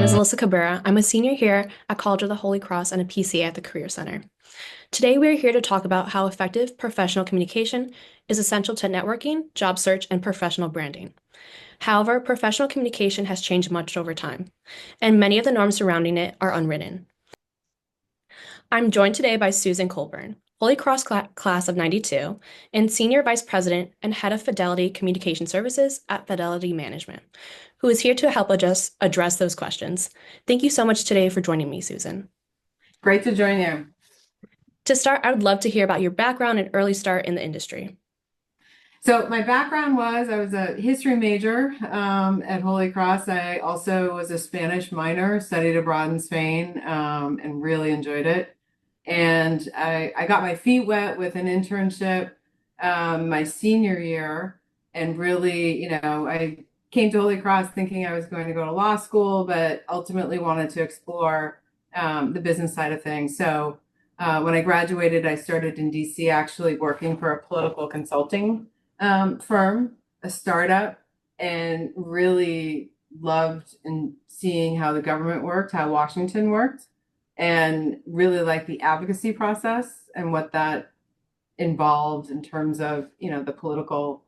name is Alyssa Cabrera. I'm a senior here at College of the Holy Cross and a PCA at the Career Center. Today, we are here to talk about how effective professional communication is essential to networking, job search, and professional branding. However, professional communication has changed much over time, and many of the norms surrounding it are unwritten. I'm joined today by Susan Coburn, Holy Cross class of 92, and Senior Vice President and Head of Fidelity Communication Services at Fidelity Management, who is here to help us address those questions. Thank you so much today for joining me, Susan. Great to join you. To start, I would love to hear about your background and early start in the industry. So my background was I was a history major at Holy Cross. I also was a Spanish minor, studied abroad in Spain, and really enjoyed it. And I got my feet wet with an internship my senior year, and really, I came to Holy Cross thinking I was going to go to law school, but ultimately wanted to explore the business side of things. So when I graduated, I started in DC actually working for a political consulting firm, a startup, and really loved and seeing how the government worked, how Washington worked, and really liked the advocacy process and what that involved in terms of, the political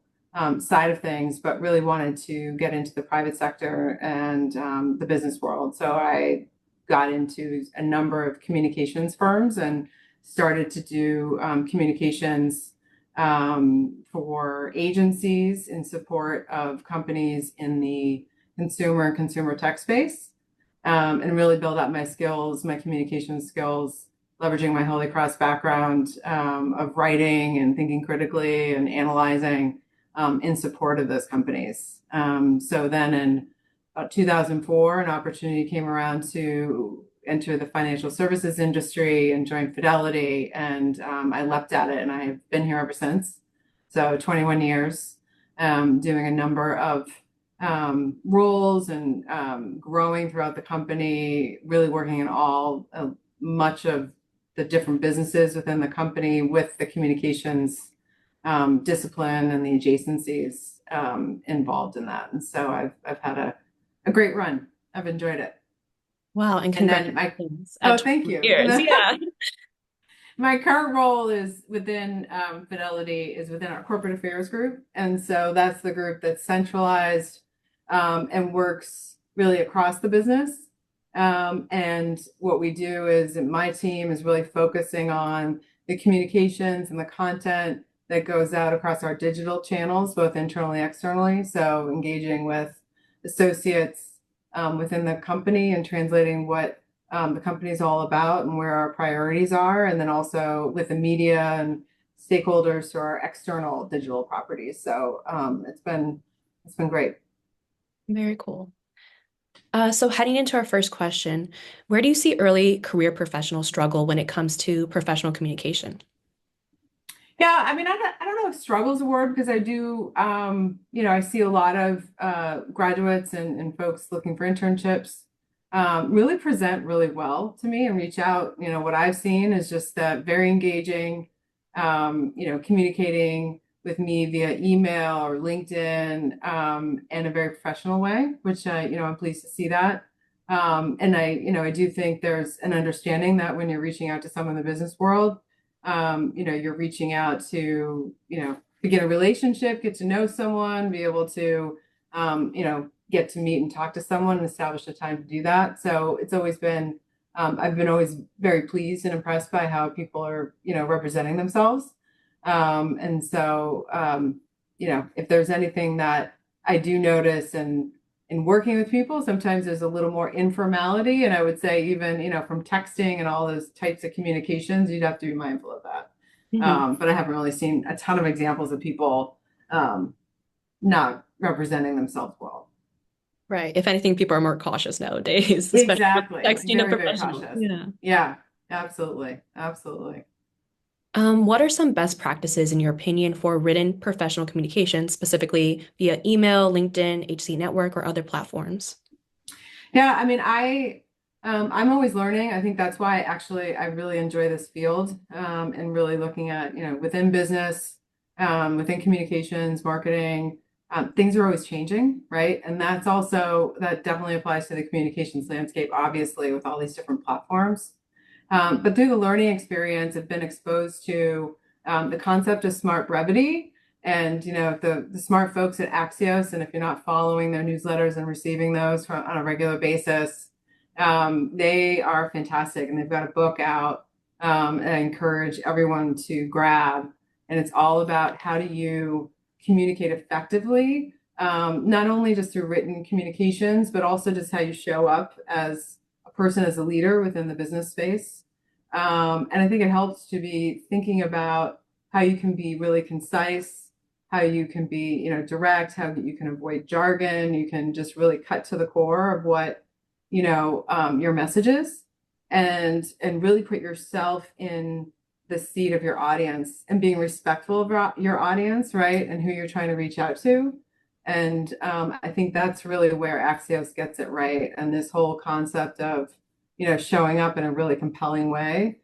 side of things, but really wanted to get into the private sector and the business world. So I got into a number of communications firms and started to do communications for agencies in support of companies in the consumer tech space, and really build up my skills, my communication skills, leveraging my Holy Cross background of writing and thinking critically and analyzing in support of those companies. So then in 2004, an opportunity came around to enter the financial services industry and join Fidelity, and I leapt at it, and I've been here ever since. So 21 years, doing a number of roles and growing throughout the company, really working in much of the different businesses within the company with the communications discipline and the adjacencies involved in that. And so I've had a great run. I've enjoyed it. Wow, and And then congratulations. thank you. Years. Yeah. My current role is within Fidelity, is within our corporate affairs group. And so that's the group that's centralized and works really across the business. And what we do is my team is really focusing on the communications and the content that goes out across our digital channels, both internally and externally. So engaging with associates within the company and translating what the company is all about and where our priorities are, and then also with the media and stakeholders to our external digital properties. So it's been great. Very cool. So heading into our first question, where do you see early career professionals struggle when it comes to professional communication? Yeah, I mean, I don't know if struggle is a word, because I do, I see a lot of graduates and folks looking for internships really present really well to me and reach out. What I've seen is just that very engaging, communicating with me via email or LinkedIn in a very professional way, which I'm pleased to see that. And I do think there's an understanding that when you're reaching out to someone in the business world, you're reaching out to, begin a relationship, get to know someone, be able to, get to meet and talk to someone and establish a time to do that. So it's always been, I've been always very pleased and impressed by how people are, representing themselves. And so, if there's anything that I do notice and in working with people, sometimes there's a little more informality. And I would say even, from texting and all those types of communications, you'd have to be mindful of that. But I haven't really seen a ton of examples of people not representing themselves well. Right. If anything, people are more cautious nowadays, especially with Exactly. texting a Very professional. cautious. Yeah. Yeah, absolutely. Absolutely. What are some best practices in your opinion for written professional communication, specifically via email, LinkedIn, HC Network, or other platforms? Yeah, I mean, I'm always learning. I think that's why actually I really enjoy this field, and really looking at, within business, within communications, marketing, things are always changing, right? And that definitely applies to the communications landscape, obviously, with all these different platforms. But through the learning experience, I've been exposed to the concept of smart brevity. And the smart folks at Axios, and if you're not following their newsletters and receiving those on a regular basis, they are fantastic, and they've got a book out, and I encourage everyone to grab. And it's all about how do you communicate effectively, not only just through written communications, but also just how you show up as a person, as a leader within the business space. And I think it helps to be thinking about how you can be really concise, how you can be, direct, how you can avoid jargon, you can just really cut to the core of what, your message is, and really put yourself in the seat of your audience and being respectful of your audience, right? And who you're trying to reach out to. And I think that's really where Axios gets it right. And this whole concept of, showing up in a really compelling way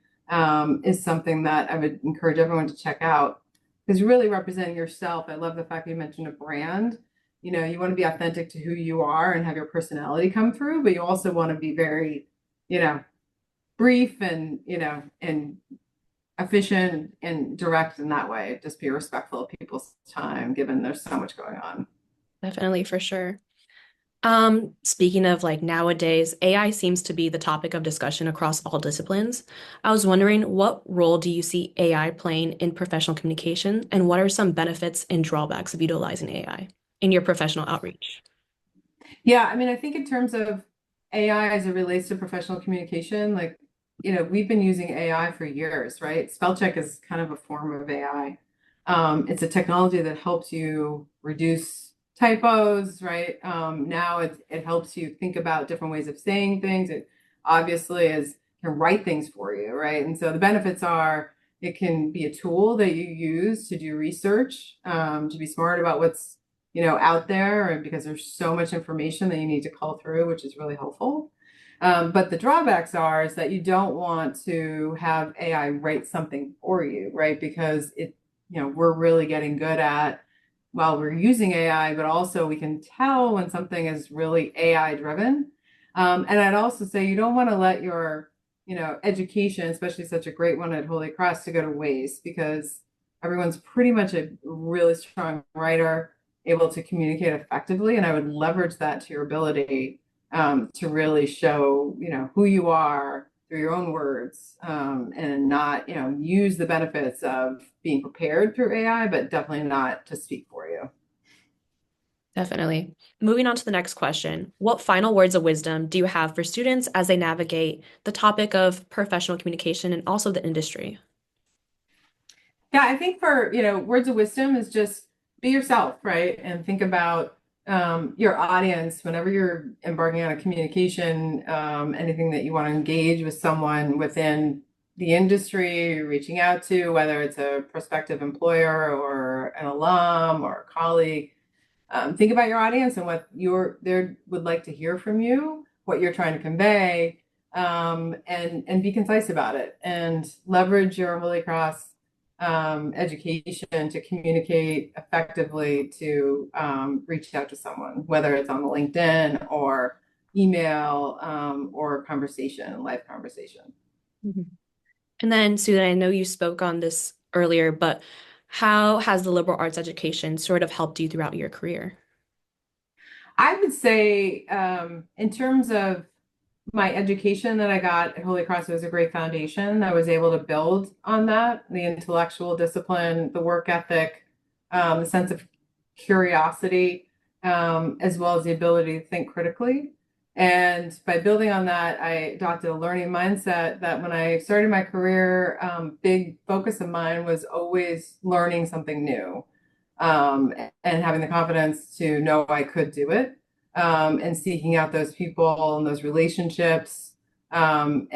is something that I would encourage everyone to check out, because really representing yourself. I love the fact you mentioned a brand. You want to be authentic to who you are and have your personality come through, but you also want to be very, brief and efficient and direct in that way. Just be respectful of people's time, given there's so much going on. Definitely, for sure. Speaking of like nowadays, AI seems to be the topic of discussion across all disciplines. I was wondering, what role do you see AI playing in professional communication, and what are some benefits and drawbacks of utilizing AI in your professional outreach? Yeah, I mean, I think in terms of AI as it relates to professional communication, like, we've been using AI for years, right? Spell check is kind of a form of AI. It's a technology that helps you reduce typos, right? Now it helps you think about different ways of saying things. It obviously can write things for you, right? And so the benefits are it can be a tool that you use to do research, to be smart about what's out there, and because there's so much information that you need to cull through, which is really helpful. But the drawbacks is that you don't want to have AI write something for you, right? Because we're really getting good at, while we're using AI, but also we can tell when something is really AI driven. And I'd also say you don't want to let your, education, especially such a great one at Holy Cross, to go to waste, because everyone's pretty much a really strong writer, able to communicate effectively. And I would leverage that to your ability to really show, who you are through your own words, and not, use the benefits of being prepared through AI, but definitely not to speak for you. Definitely. Moving on to the next question. What final words of wisdom do you have for students as they navigate the topic of professional communication and also the industry? Yeah, I think for, words of wisdom is just be yourself, right? And think about your audience whenever you're embarking on a communication, anything that you want to engage with someone within the industry you're reaching out to, whether it's a prospective employer or an alum or a colleague. Think about your audience and what they would like to hear from you, what you're trying to convey, and be concise about it, and leverage your Holy Cross education to communicate effectively, to reach out to someone, whether it's on the LinkedIn or email, or conversation, live conversation. Mhm. And then, Susan, I know you spoke on this earlier, but how has the liberal arts education sort of helped you throughout your career? I would say, in terms of my education that I got at Holy Cross, was a great foundation. I was able to build on that, the intellectual discipline, the work ethic, the sense of curiosity, as well as the ability to think critically. And by building on that, I adopted a learning mindset that when I started my career, big focus of mine was always learning something new, and having the confidence to know I could do it, and seeking out those people and those relationships, and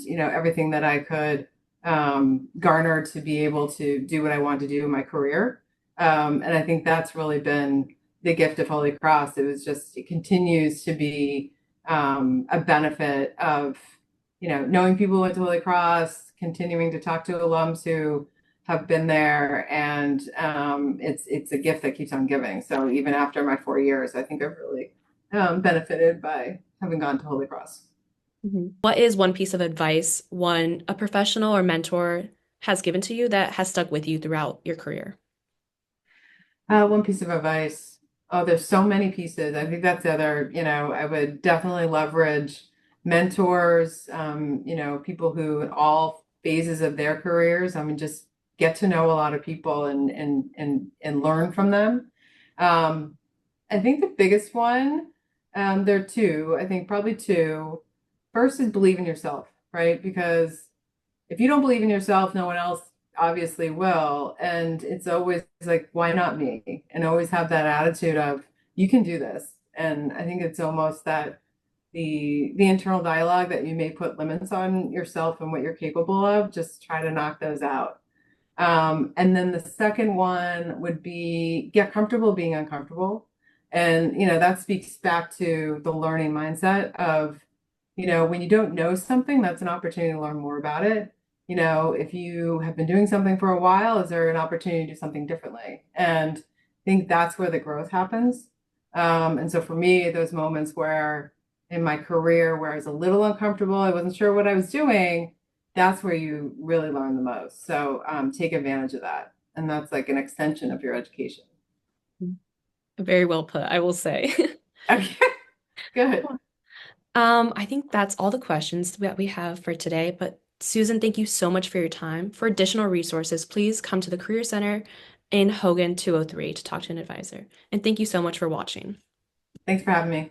everything that I could garner to be able to do what I want to do in my career. And I think that's really been the gift of Holy Cross. It continues to be a benefit of knowing people who went to Holy Cross, continuing to talk to alums who have been there, and it's a gift that keeps on giving. So even after my 4 years, I think I've really benefited by having gone to Holy Cross. What is one piece of advice a professional or mentor has given to you that has stuck with you throughout your career? One piece of advice. Oh, there's so many pieces. I think that's the other, I would definitely leverage mentors, people who in all phases of their careers, I mean, just get to know a lot of people and learn from them. Um, I think the biggest one, there are two, I think probably two. First is believe in yourself, right? Because if you don't believe in yourself, no one else obviously will. And it's always like, why not me? And always have that attitude of, you can do this. And I think it's almost that the internal dialogue that you may put limits on yourself and what you're capable of, just try to knock those out. And then the second one would be get comfortable being uncomfortable. And, that speaks back to the learning mindset of, when you don't know something, that's an opportunity to learn more about it. If you have been doing something for a while, is there an opportunity to do something differently? And I think that's where the growth happens. And so for me, those moments where in my career where I was a little uncomfortable, I wasn't sure what I was doing, that's where you really learn the most. So take advantage of that. And that's like an extension of your education. Very well put, I will say. Okay, good. I think that's all the questions that we have for today. But Susan, thank you so much for your time. For additional resources, please come to the Career Center in Hogan 203 to talk to an advisor. And thank you so much for watching. Thanks for having me.